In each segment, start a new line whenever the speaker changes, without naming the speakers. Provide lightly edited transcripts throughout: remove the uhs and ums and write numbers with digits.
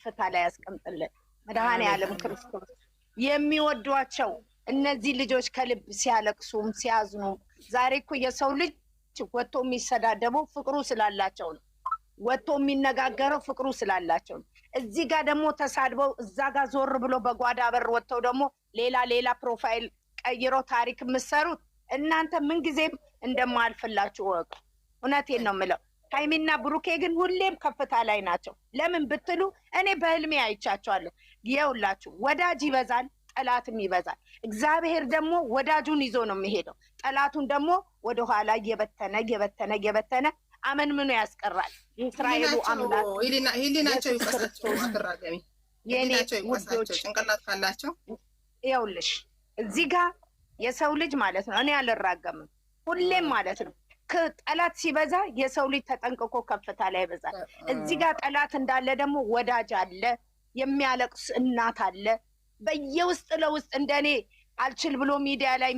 ከፍታ ላይ ያስቀምጥልን መድኃኔዓለም ክርስቶስ። የሚወዷቸው እነዚህ ልጆች ከልብ ሲያለቅሱም ሲያዝኑ፣ ዛሬ እኮ የሰው ልጅ ወጥቶ የሚሰዳደበው ፍቅሩ ስላላቸው ነው። ወጥቶ የሚነጋገረው ፍቅሩ ስላላቸው ነው። እዚህ ጋር ደግሞ ተሳድበው እዛ ጋር ዞር ብሎ በጓዳ በር ወጥተው ደግሞ ሌላ ፕሮፋይል ቀይሮ ታሪክ የምትሰሩት እናንተ ምንጊዜም እንደማልፍላችሁ ወቁ። እውነቴን ነው የምለው። ሃይሚና ብሩኬ ግን ሁሌም ከፍታ ላይ ናቸው። ለምን ብትሉ እኔ በህልሜ አይቻቸዋለሁ። ይኸውላችሁ ወዳጅ ይበዛል፣ ጠላትም ይበዛል። እግዚአብሔር ደግሞ ወዳጁን ይዞ ነው የሚሄደው። ጠላቱን ደግሞ ወደኋላ እየበተነ አመን ምኑ ያስቀራል። የእስራኤሉ አምላክ
ህሊናቸው ይፈሳቸው አትራገሚ።
የኔ
ውዶች ጭንቅላት ካላቸው
ይኸውልሽ እዚህ ጋር የሰው ልጅ ማለት ነው። እኔ አልራገምም ሁሌም ማለት ነው። ጠላት ሲበዛ የሰው ልጅ ተጠንቅቆ ከፍታ ላይ ይበዛል። እዚህ ጋር ጠላት እንዳለ ደግሞ ወዳጅ አለ፣ የሚያለቅስ እናት አለ። በየውስጥ ለውስጥ እንደኔ አልችል ብሎ ሚዲያ ላይ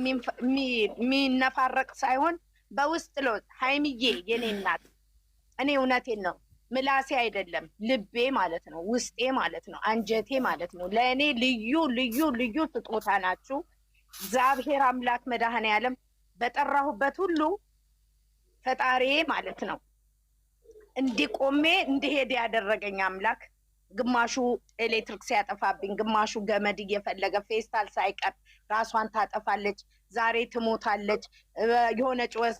የሚነፋረቅ ሳይሆን በውስጥ ለውስጥ ሃይሚዬ የኔ እናት፣ እኔ እውነቴን ነው ምላሴ አይደለም ልቤ ማለት ነው፣ ውስጤ ማለት ነው፣ አንጀቴ ማለት ነው። ለእኔ ልዩ ስጦታ ናችሁ። እግዚአብሔር አምላክ መድኃኔዓለም በጠራሁበት ሁሉ ፈጣሪ ማለት ነው እንዲቆሜ እንዲሄድ ያደረገኝ አምላክ። ግማሹ ኤሌክትሪክ ሲያጠፋብኝ፣ ግማሹ ገመድ እየፈለገ ፌስታል ሳይቀር ራሷን ታጠፋለች፣ ዛሬ ትሞታለች። የሆነ ጩኸት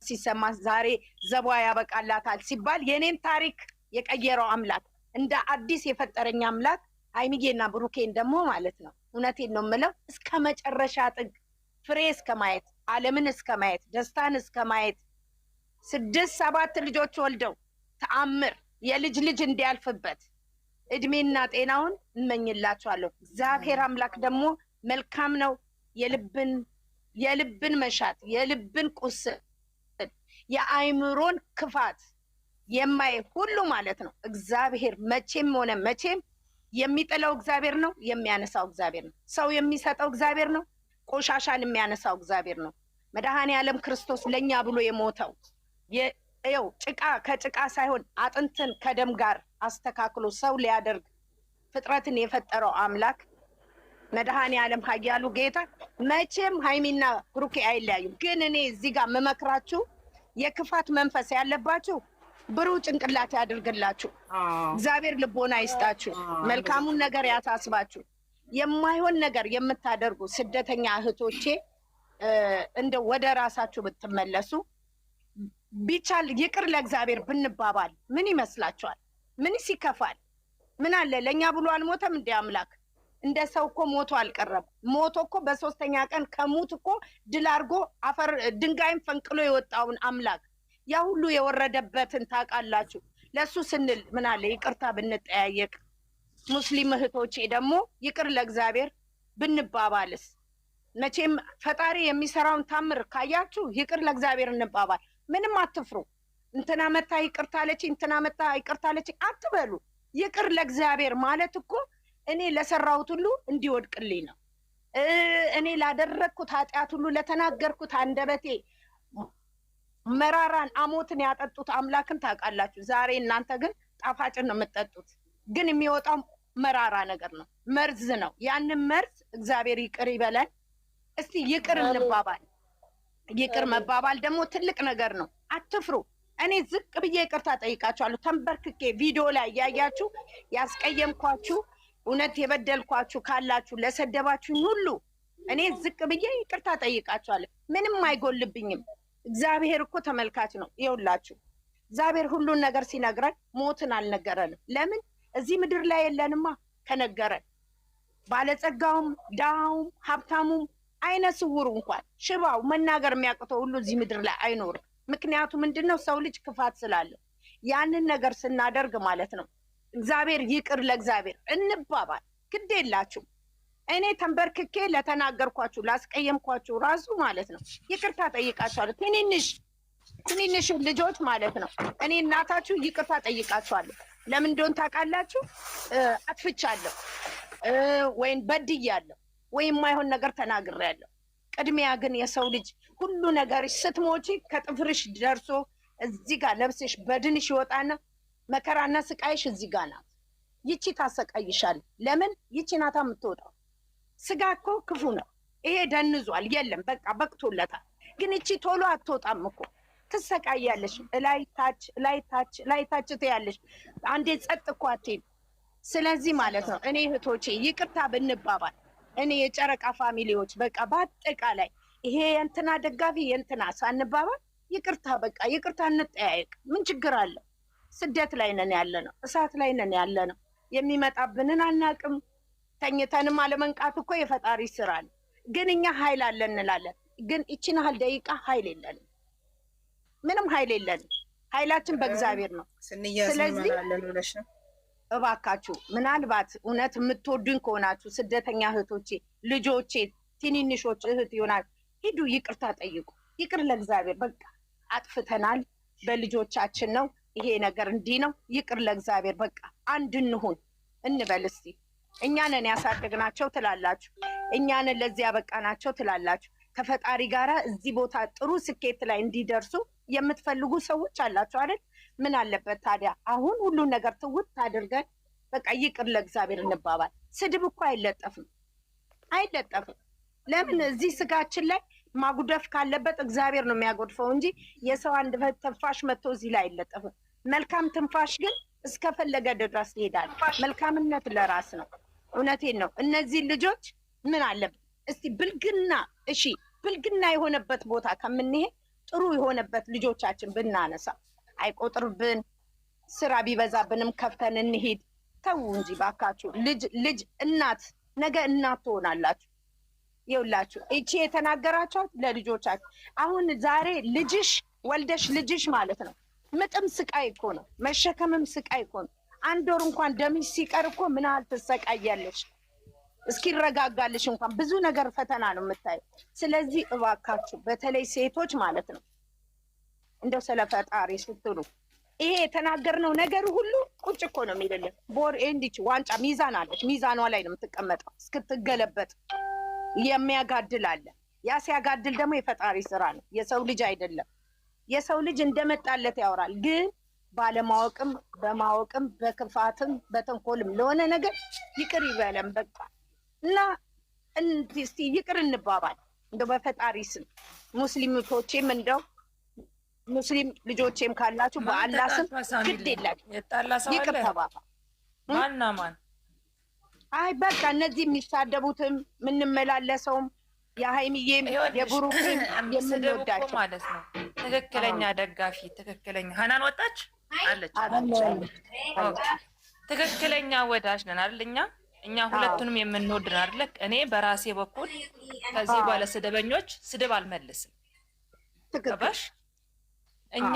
ሲሰማ ዛሬ ዘቧ ያበቃላታል ሲባል የኔን ታሪክ የቀየረው አምላክ፣ እንደ አዲስ የፈጠረኝ አምላክ ሃይሚዬና ብሩኬን ደግሞ ማለት ነው እውነቴን ነው የምለው እስከ መጨረሻ ጥግ ፍሬ እስከ ማየት፣ ዓለምን እስከ ማየት፣ ደስታን እስከ ማየት 6-7 ልጆች ወልደው ተአምር የልጅ እንዲያልፍበት እድሜና ጤናውን እንመኝላቸዋለሁ። እግዚአብሔር አምላክ ደግሞ መልካም ነው። የልብን መሻት፣ የልብን ቁስል፣ የአይምሮን ክፋት የማይ ሁሉ ማለት ነው እግዚአብሔር መቼም ሆነ መቼም የሚጥለው እግዚአብሔር ነው፣ የሚያነሳው እግዚአብሔር ነው። ሰው የሚሰጠው እግዚአብሔር ነው፣ ቆሻሻን የሚያነሳው እግዚአብሔር ነው። መድኃኔዓለም ክርስቶስ ለኛ ብሎ የሞተው ይኸው ጭቃ ከጭቃ ሳይሆን አጥንትን ከደም ጋር አስተካክሎ ሰው ሊያደርግ ፍጥረትን የፈጠረው አምላክ መድኃኔዓለም ኃያሉ ጌታ መቼም ሃይሚና ብሩኬ አይለያዩም። ግን እኔ እዚህ ጋር የምመክራችሁ የክፋት መንፈስ ያለባችሁ ብሩህ ጭንቅላት ያድርግላችሁ። እግዚአብሔር ልቦና ይስጣችሁ። መልካሙን ነገር ያሳስባችሁ። የማይሆን ነገር የምታደርጉ ስደተኛ እህቶቼ እንደ ወደ ራሳችሁ ብትመለሱ ቢቻል ይቅር ለእግዚአብሔር ብንባባል ምን ይመስላችኋል? ምንስ ይከፋል? ምን አለ? ለእኛ ብሎ አልሞተም እንደ አምላክ? እንደ ሰው እኮ ሞቶ አልቀረም። ሞቶ እኮ በ3ኛ ቀን ከሙት እኮ ድል አድርጎ አፈር ድንጋይም ፈንቅሎ የወጣውን አምላክ ያ ሁሉ የወረደበትን ታውቃላችሁ። ለሱ ስንል ምን አለ ይቅርታ ብንጠያየቅ። ሙስሊም እህቶቼ ደግሞ ይቅር ለእግዚአብሔር ብንባባልስ? መቼም ፈጣሪ የሚሰራውን ታምር ካያችሁ ይቅር ለእግዚአብሔር እንባባል። ምንም አትፍሩ። እንትና መታ ይቅርታ አለችኝ፣ እንትና መታ ይቅርታ አለችኝ አትበሉ። ይቅር ለእግዚአብሔር ማለት እኮ እኔ ለሰራሁት ሁሉ እንዲወድቅልኝ ነው። እኔ ላደረግኩት ኃጢአት ሁሉ ለተናገርኩት አንደበቴ መራራን አሞትን ያጠጡት አምላክን ታውቃላችሁ። ዛሬ እናንተ ግን ጣፋጭን ነው የምትጠጡት፣ ግን የሚወጣው መራራ ነገር ነው፣ መርዝ ነው። ያንን መርዝ እግዚአብሔር ይቅር ይበለን። እስቲ ይቅር እንባባል። ይቅር መባባል ደግሞ ትልቅ ነገር ነው። አትፍሩ። እኔ ዝቅ ብዬ ይቅርታ ጠይቃችኋለሁ። ተንበርክኬ ቪዲዮ ላይ እያያችሁ ያስቀየምኳችሁ፣ እውነት የበደልኳችሁ ካላችሁ ለሰደባችሁኝ ሁሉ እኔ ዝቅ ብዬ ይቅርታ ጠይቃችኋለሁ። ምንም አይጎልብኝም። እግዚአብሔር እኮ ተመልካች ነው። ይኸውላችሁ እግዚአብሔር ሁሉን ነገር ሲነግረን ሞትን አልነገረንም። ለምን? እዚህ ምድር ላይ የለንማ ከነገረን። ባለጸጋውም ድሃውም ሀብታሙም አይነ ስውሩ እንኳን ሽባው መናገር የሚያቅተው ሁሉ እዚህ ምድር ላይ አይኖርም። ምክንያቱ ምንድነው? ሰው ልጅ ክፋት ስላለው። ያንን ነገር ስናደርግ ማለት ነው እግዚአብሔር ይቅር ለእግዚአብሔር እንባባል። ግድ የላችሁም። እኔ ተንበርክኬ ለተናገርኳችሁ ላስቀየምኳችሁ ራሱ ማለት ነው ይቅርታ ጠይቃችኋለሁ። ትንንሽ ልጆች ማለት ነው እኔ እናታችሁ ይቅርታ ጠይቃችኋለሁ። ለምን እንደሆነ ታውቃላችሁ? አጥፍቻለሁ ወይም በድያለሁ ወይም የማይሆን ነገር ተናግሬያለሁ። ቅድሚያ ግን የሰው ልጅ ሁሉ ነገርሽ ስትሞቺ ከጥፍርሽ ደርሶ እዚህ ጋር ለብስሽ በድንሽ ይወጣና መከራና ስቃይሽ እዚህ ጋር ናት። ይቺ ታሰቃይሻል። ለምን ይቺ ናታ የምትወጣው? ስጋ እኮ ክፉ ነው። ይሄ ደንዟል፣ የለም በቃ በቅቶለታል። ግን ይቺ ቶሎ አትወጣም እኮ ትሰቃያለሽ። ላይታች ትያለሽ። አንዴ ጸጥ እኮ አትይም። ስለዚህ ማለት ነው እኔ እህቶቼ ይቅርታ ብንባባል፣ እኔ የጨረቃ ፋሚሊዎች በቃ በአጠቃላይ ይሄ የእንትና ደጋፊ የእንትና ሳንባባል ይቅርታ በቃ ይቅርታ እንጠያየቅ። ምን ችግር አለ? ስደት ላይ ነን ያለ ነው፣ እሳት ላይ ነን ያለ ነው። የሚመጣብንን አናቅም። ተኝተንም አለመንቃት እኮ የፈጣሪ ስራ ነው። ግን እኛ ኃይል አለን እንላለን። ግን ይችን ያህል ደቂቃ ኃይል የለንም፣ ምንም ኃይል የለንም። ኃይላችን በእግዚአብሔር ነው። ስለዚህ እባካችሁ ምናልባት እውነት የምትወዱኝ ከሆናችሁ ስደተኛ እህቶቼ፣ ልጆቼ፣ ትንንሾች እህት ይሆናል ሂዱ፣ ይቅርታ ጠይቁ። ይቅር ለእግዚአብሔር በቃ አጥፍተናል፣ በልጆቻችን ነው ይሄ ነገር እንዲህ ነው። ይቅር ለእግዚአብሔር በቃ አንድ እንሁን እንበል እስቲ። እኛንን ያሳደግናቸው ትላላችሁ፣ እኛንን ለዚህ ያበቃናቸው ትላላችሁ። ከፈጣሪ ጋራ እዚህ ቦታ ጥሩ ስኬት ላይ እንዲደርሱ የምትፈልጉ ሰዎች አላችሁ አይደል? ምን አለበት ታዲያ አሁን ሁሉን ነገር ትውት አድርገን በቃ ይቅር ለእግዚአብሔር እንባባል። ስድብ እኮ አይለጠፍም። ለምን እዚህ ስጋችን ላይ ማጉደፍ ካለበት እግዚአብሔር ነው የሚያጎድፈው እንጂ የሰው አንድ ትንፋሽ መጥቶ እዚህ ላይ አይለጠፍም። መልካም ትንፋሽ ግን እስከፈለገ ድረስ ይሄዳል። መልካምነት ለራስ ነው። እውነቴን ነው። እነዚህ ልጆች ምን አለበት እስቲ ብልግና፣ እሺ ብልግና የሆነበት ቦታ ከምንሄድ ጥሩ የሆነበት ልጆቻችን ብናነሳ አይቆጥርብን። ስራ ቢበዛብንም ከፍተን እንሂድ። ተው እንጂ ባካችሁ። ልጅ እናት ነገ እናት ትሆናላችሁ። ይውላችሁ እቺ የተናገራችኋት ለልጆቻችሁ። አሁን ዛሬ ልጅሽ ወልደሽ ልጅሽ ማለት ነው ምጥም ስቃይ እኮ ነው፣ መሸከምም ስቃይ እኮ ነው። አንድ ወር እንኳን ደምሽ ሲቀር እኮ ምን ያህል ትሰቃያለሽ። እስኪረጋጋልሽ እንኳን ብዙ ነገር ፈተና ነው የምታየው። ስለዚህ እባካችሁ በተለይ ሴቶች ማለት ነው እንደው ስለፈጣሪ ስትሉ ይሄ የተናገርነው ነገር ሁሉ ቁጭ እኮ ነው የሚልልን። ቦር ኤንዲች ዋንጫ ሚዛን አለች፣ ሚዛኗ ላይ ነው የምትቀመጠው እስክትገለበጥ። የሚያጋድል አለ። ያ ሲያጋድል ደግሞ የፈጣሪ ስራ ነው፣ የሰው ልጅ አይደለም። የሰው ልጅ እንደመጣለት ያወራል። ግን ባለማወቅም በማወቅም በክፋትም በተንኮልም ለሆነ ነገር ይቅር ይበለም በቃ። እና እስቲ ይቅር እንባባል እንደው በፈጣሪ ስም። ሙስሊሞቼም እንደው ሙስሊም ልጆቼም ካላችሁ በአላህ ስም ግድ የላችሁ ይቅር ተባባል።
ማና ማን
አይ በቃ እነዚህ የሚሳደቡትም የምንመላለሰውም የሀይሚዬም የብሩክም የምንወዳቸው
ማለት ነው። ትክክለኛ ደጋፊ ትክክለኛ ሀናን ወጣች አለች። ትክክለኛ ወዳጅ ነን አይደል? እኛ ሁለቱንም የምንወድን አይደል? እኔ በራሴ በኩል ከዚህ ባለ ስደበኞች ስድብ አልመልስም። ገባሽ? እኛ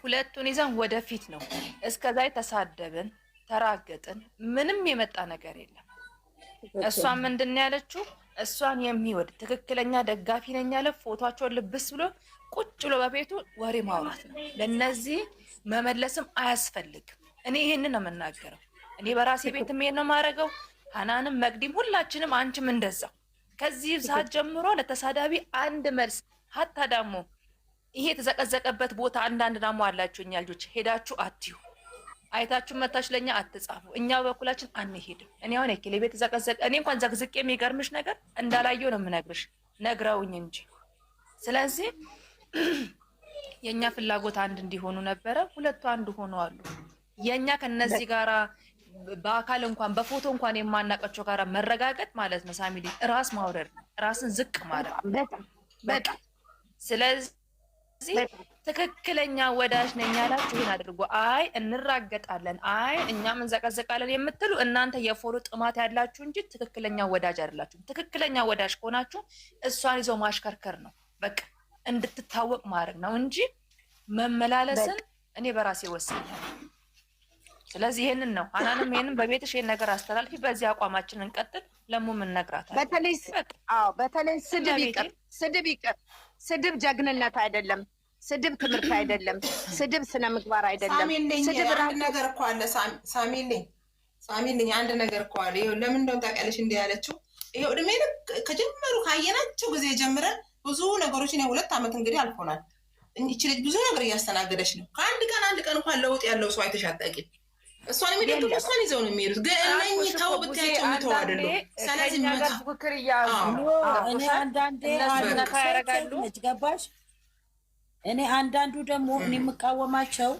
ሁለቱን ይዘን ወደፊት ነው። እስከዛ ተሳደብን ተራገጥን፣ ምንም የመጣ ነገር የለም። እሷን ምንድን ያለችው? እሷን የሚወድ ትክክለኛ ደጋፊ ነኝ ያለ ፎቶቸውን ልብስ ብሎ ቁጭ ብሎ በቤቱ ወሬ ማውራት ነው። ለነዚህ መመለስም አያስፈልግም። እኔ ይሄንን ነው የምናገረው። እኔ በራሴ ቤት ይሄን ነው የማደርገው። ሀናንም መቅዲም ሁላችንም አንቺም እንደዛው። ከዚህ ሰዓት ጀምሮ ለተሳዳቢ አንድ መልስ ሀታ ደግሞ ይሄ የተዘቀዘቀበት ቦታ አንዳንድ ደግሞ አላችሁ። እኛ ልጆች ሄዳችሁ አትዩ፣ አይታችሁ መታች ለኛ አትጻፉ። እኛ በኩላችን አንሄድም። እኔ አሁን የኪሌ ቤት ዘቀዘቀ እኔ እንኳን ዘቅዝቄ የሚገርምሽ ነገር እንዳላየው ነው የምነግርሽ፣ ነግረውኝ እንጂ። ስለዚህ የኛ ፍላጎት አንድ እንዲሆኑ ነበረ። ሁለቱ አንድ ሆኖ አሉ። የኛ ከነዚህ ጋራ በአካል እንኳን በፎቶ እንኳን የማናውቃቸው ጋራ መረጋገጥ ማለት ነው ሳሚሊ ራስ ማውረድ፣ ራስን ዝቅ ማለት በቃ። ስለዚህ ትክክለኛ ወዳጅ ነኝ ያላችሁ ይሄን አድርጎ አይ እንራገጣለን፣ አይ እኛም እንዘቀዘቃለን የምትሉ እናንተ የፎሎ ጥማት ያላችሁ እንጂ ትክክለኛ ወዳጅ አይደላችሁም። ትክክለኛ ወዳጅ ከሆናችሁ እሷን ይዘው ማሽከርከር ነው በቃ፣ እንድትታወቅ ማድረግ ነው እንጂ መመላለስን እኔ በራሴ ወስኛለሁ። ስለዚህ ይሄንን ነው ሀናንም ይሄንን በቤትሽ ይሄን ነገር አስተላልፊ። በዚህ አቋማችን እንቀጥል። ለሙም እንነግራታለን።
በተለይ ስድብ ይቅር። ስድብ ጀግንነት አይደለም። ስድብ ትምህርት አይደለም። ስድብ ስነ ምግባር አይደለም። ስድብ
አንድ ነገር እኮ አለ። ሳሚልኝ አንድ ነገር እኮ አለ። ይኸው ለምን እንደውም ታውቂያለሽ እንዲህ ያለችው ይኸው እድሜ ከጀመሩ ካየናቸው ጊዜ ጀምረን ብዙ ነገሮችን 2 ዓመት እንግዲህ አልፎናል። ይቺ ልጅ ብዙ ነገር እያስተናገደች ነው። ከአንድ ቀን እንኳን ለውጥ ያለው ሰው አይተሽ አታውቂም። እሷን የሚደግፉ እሷን ይዘው ነው የሚሄዱት። ግን እነኚህ ተው ብታያቸው የሚተው አይደሉም። ስለዚህ
ነገር ፍክክር እያዙ
እኔ አንዳንዴ ያደርጋሉ። ገባሽ? እኔ አንዳንዱ ደግሞ እኔ የምቃወማቸው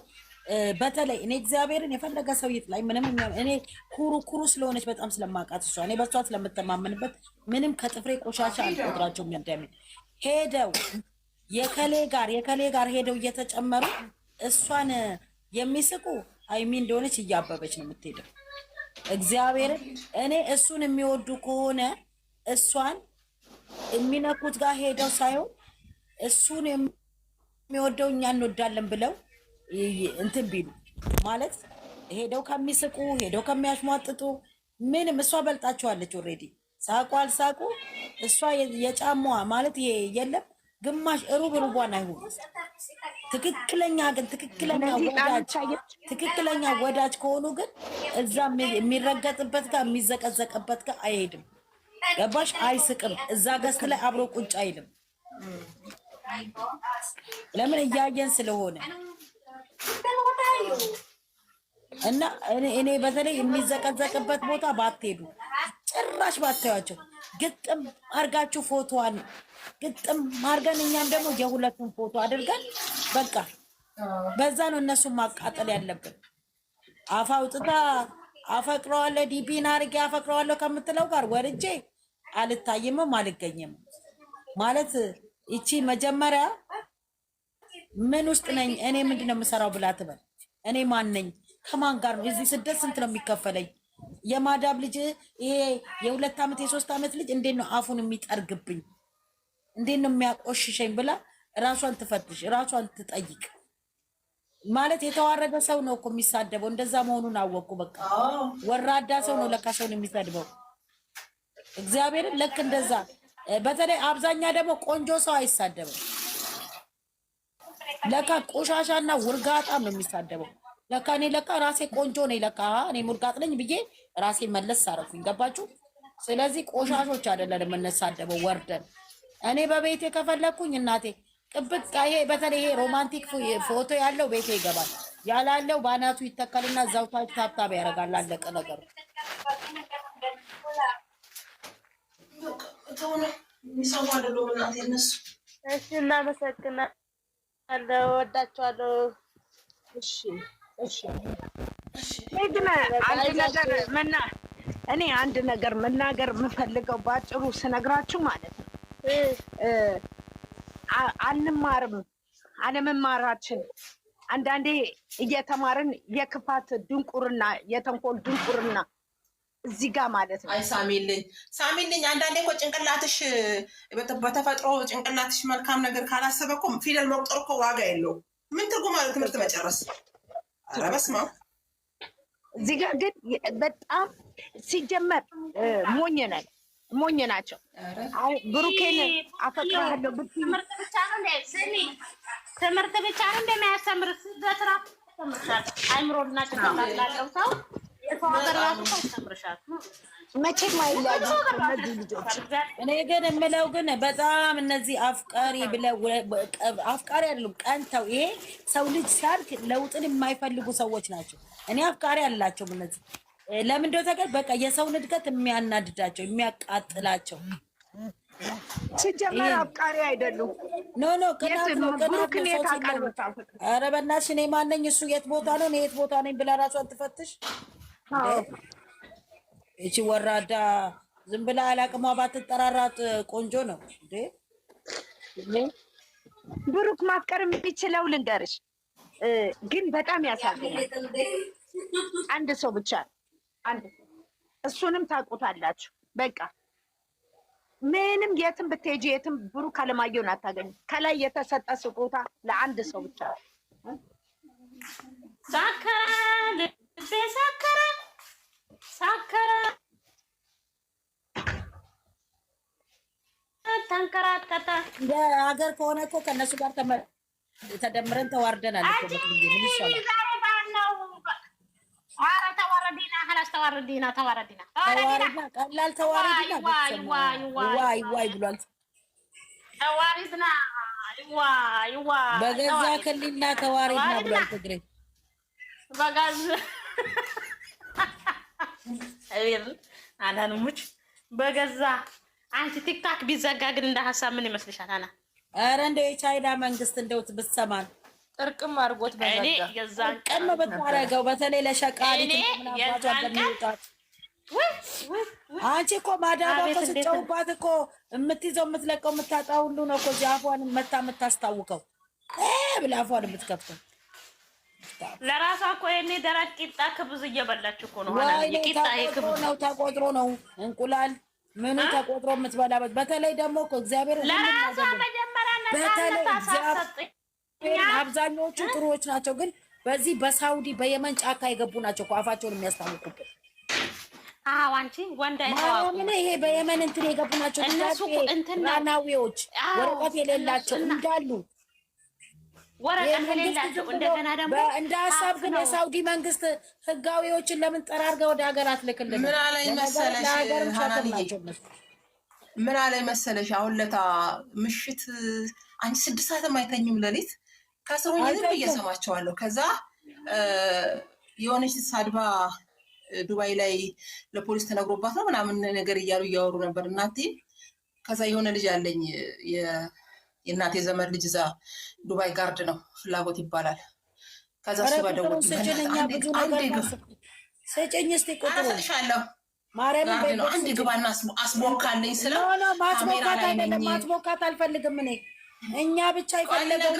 በተለይ እኔ እግዚአብሔርን የፈለገ ሰው ይጥላኝ ምንም እኔ ኩሩ ስለሆነች በጣም ስለማውቃት እሷ እኔ በሷ ስለምተማመንበት ምንም ከጥፍሬ ቆሻሻ አልቆጥራቸውም። እንደምን ሄደው የከሌ ጋር ሄደው እየተጨመሩ እሷን የሚስቁ ሀይሚ እንደሆነች እያበበች ነው የምትሄደው። እግዚአብሔርን እኔ እሱን የሚወዱ ከሆነ እሷን የሚነኩት ጋር ሄደው ሳይሆን እሱን የሚወደው እኛ እንወዳለን ብለው እንትን ቢሉ ማለት ሄደው ከሚስቁ ሄደው ከሚያሽሟጥጡ ምንም እሷ በልጣቸዋለች። ኦልሬዲ ሳቁ አልሳቁ እሷ የጫማዋ ማለት ይሄ የለም ግማሽ ሩቧን አይሆኑ። ትክክለኛ ወዳጅ ከሆኑ ግን እዛ የሚረገጥበት ጋር የሚዘቀዘቅበት ጋር አይሄድም። ገባሽ? አይስቅም። እዛ ገስት ላይ አብሮ ቁጭ አይልም። ለምን? እያየን ስለሆነ እና እኔ በተለይ የሚዘቀዘቅበት ቦታ ባትሄዱ ጭራሽ ባታያቸው ግጥም አርጋችሁ ፎቶዋን ግጥም አርገን እኛም ደግሞ የሁለቱን ፎቶ አድርገን በቃ በዛ ነው እነሱን ማቃጠል ያለብን። አፍ አውጥታ አፈቅረዋለሁ ዲፒን አርጌ አፈቅረዋለሁ ከምትለው ጋር ወርጄ አልታይምም አልገኝም ማለት ይቺ መጀመሪያ ምን ውስጥ ነኝ እኔ ምንድነው የምሰራው ብላ ትበል። እኔ ማን ነኝ? ከማን ጋር ነው? እዚህ ስደት ስንት ነው የሚከፈለኝ? የማዳብ ልጅ ይሄ የ2 ዓመት የ3 ዓመት ልጅ እንዴት ነው አፉን የሚጠርግብኝ? እንዴት ነው የሚያቆሽሸኝ ብላ ራሷን ትፈትሽ፣ ራሷን ትጠይቅ። ማለት የተዋረደ ሰው ነው እኮ የሚሳደበው። እንደዛ መሆኑን አወቁ። በቃ ወራዳ ሰው ነው ለካ ሰውን የሚሰድበው። እግዚአብሔርን ልክ እንደዛ። በተለይ አብዛኛ ደግሞ ቆንጆ ሰው አይሳደበው። ለካ ቆሻሻና ውርጋጣም ነው የሚሳደበው። ለካ እኔ ለካ ራሴ ቆንጆ ነኝ ለካ እኔ ሙርጋጥ ነኝ ብዬ ራሴ መለስ አረኩኝ። ገባችሁ? ስለዚህ ቆሻሾች አይደለም የምንሳደበው ወርደን። እኔ በቤቴ ከፈለኩኝ እናቴ ጥብቅ ይሄ በተለይ ይሄ ሮማንቲክ ፎቶ ያለው ቤቴ ይገባል፣ ያላለው ባናቱ ይተከልና እዛው ታብታብ ያደርጋል። አለቀ ነገሩ።
እሺ እናመሰግናለሁ፣ ወዳችኋለሁ።
እሺ ግን አንድ ነገር መናገር የምፈልገው ባጭሩ ስነግራችሁ ማለት ነው አንማርም አለመማራችን አንዳንዴ እየተማርን የክፋት ድንቁርና የተንኮል ድንቁርና እዚህ ጋር ማለት ነው።
አይ ሳሚልኝ አንዳንዴ እኮ ጭንቅላትሽ በተፈጥሮ ጭንቅላትሽ መልካም ነገር ካላሰበ እኮ ፊደል መቁጠር እኮ ዋጋ የለውም። ምን ትርጉም አለው ትምህርት መጨረስ? ኧረ በስመ አብ።
እዚህ ጋር ግን በጣም ሲጀመር ሞኝ ናቸው። ብሩኬን አፈቅራለሁ ብትይ
ትምህርት ብቻ ነው እንደሚያስተምር በስራ ተምርሻል። አይምሮና ጭንቅላት ላለው ሰው የሰው ሀገር ራሱ ያስተምርሻል።
መቼም አይላጅ እነዚህ ልጆች።
እኔ ግን የምለው ግን በጣም እነዚህ አፍቃሪ ብለው አፍቃሪ አይደሉም ቀንተው ይሄ ሰው ልጅ ሲያድግ ለውጥን የማይፈልጉ ሰዎች ናቸው። እኔ አፍቃሪ አላቸው እነዚህ ለምን እንደው ተገ በቃ የሰውን እድገት የሚያናድዳቸው የሚያቃጥላቸው
ሲጀመር አፍቃሪ አይደሉም።
ኖ ቅናት ነው። ኧረ በእናትሽ እኔ ማነኝ እሱ የት ቦታ ነው እኔ የት ቦታ ነኝ ብላ ራሷን ትፈትሽ። እቺ ወራዳ ዝም ብላ አላቅሟ ባትጠራራት ቆንጆ ነው እንዴ።
ብሩክ ማፍቀር የሚችለው ልንገርሽ ግን በጣም ያሳዝናል። አንድ ሰው ብቻ አንድ እሱንም ታውቁታላችሁ። በቃ ምንም የትም ብትሄጂ የትም ብሩክ አለማየሁን አታገኝም። ከላይ የተሰጠ ስጦታ ለአንድ ሰው ብቻ
ሳከረ ልቤ ሳከረ ተንከራተተ።
ሀገር ከሆነ እኮ ከእነሱ ጋር ተደምረን ተዋርደናል እኮ ምን ይሻላል?
ኧረ ተዋረዲና ሀላስ ተዋረዲና
ቀላል ተዋረዲና ዋይ ብሏል።
ተዋሪድና
በገዛ ክልልና ተዋሪድና ብሏል ትግሬ
በጋዝ እግዚአብሔር አዳንሙች በገዛ አንቺ ቲክታክ ቢዘጋ ግን እንደ ሀሳብ ምን ይመስልሻል? አና
ኧረ እንደው የቻይና መንግስት እንደው ብትሰማን
ጥርቅም አድርጎት
እኔ
በዘጋ
የዛን
ቀን ብታረገው በተለይ ለሸቃሊት
እኔ
ምናምን
የዛን ቀን
አንቺ እኮ ማዳባ እኮ ስትጨውባት እኮ የምትይዘው የምትለቀው የምታጣው ሁሉ ነው እኮ እዚህ አፏን መታ የምታስታውቀው ብላ አፏን የምትከፍተው
ለራሷ እኮ የኔ ደረቅ ቂጣ ክብዝ እየበላች እኮ ነው። ሆነ
ወይ
የቂጣ
ተቆጥሮ ነው ተቆጥሮ ነው እንቁላል ምኑ ተቆጥሮ የምትበላበት። በተለይ ደግሞ እኮ እግዚአብሔር
ለራሷ መጀመሪያ ነፃነት አሳሰጥኝ።
አብዛኞቹ ጥሩዎች ናቸው፣ ግን በዚህ በሳውዲ በየመን ጫካ የገቡ ናቸው እኮ አፋቸውን የሚያስታውቁበት።
አዎ አንቺ ወንድ አይተዋቁ
ምን ይሄ በየመን እንትን የገቡ ናቸው
እነሱ እንትን
ናናዊዎች ወረቀት የሌላቸው እንዳሉ
ወረቀት የሌላቸው እንደገና ደግሞ
እንደ ሀሳብ ግን የሳውዲ መንግስት ህጋዊዎችን ለምን ጠራርገው ወደ ሀገር አትልክልን?
ምን አለኝ መሰለሽ ሀናንዬ፣ ምን አለኝ መሰለሽ አሁን ለታ ምሽት አንቺ 6 ሰዓትም አይተኙም ሌሊት ከስሩኝ ዝም እየሰማቸዋለሁ። ከዛ የሆነች ሳድባ ዱባይ ላይ ለፖሊስ ተነግሮባት ነው ምናምን ነገር እያሉ እያወሩ ነበር እናቴ። ከዛ የሆነ ልጅ አለኝ የእናቴ ዘመድ ልጅ እዛ ዱባይ ጋርድ ነው ፍላጎት ይባላል። ከዛ እሱ ባደወል
ሰጨኝ እስቲ ቁጥሩ
አሰጥሻለሁ
ማርያም
ነው አንድ ግባና አስሞካለኝ ስለ
ማስሞካት አይደለም ማስሞካት አልፈልግም እኔ እኛ ብቻ ይፈልገው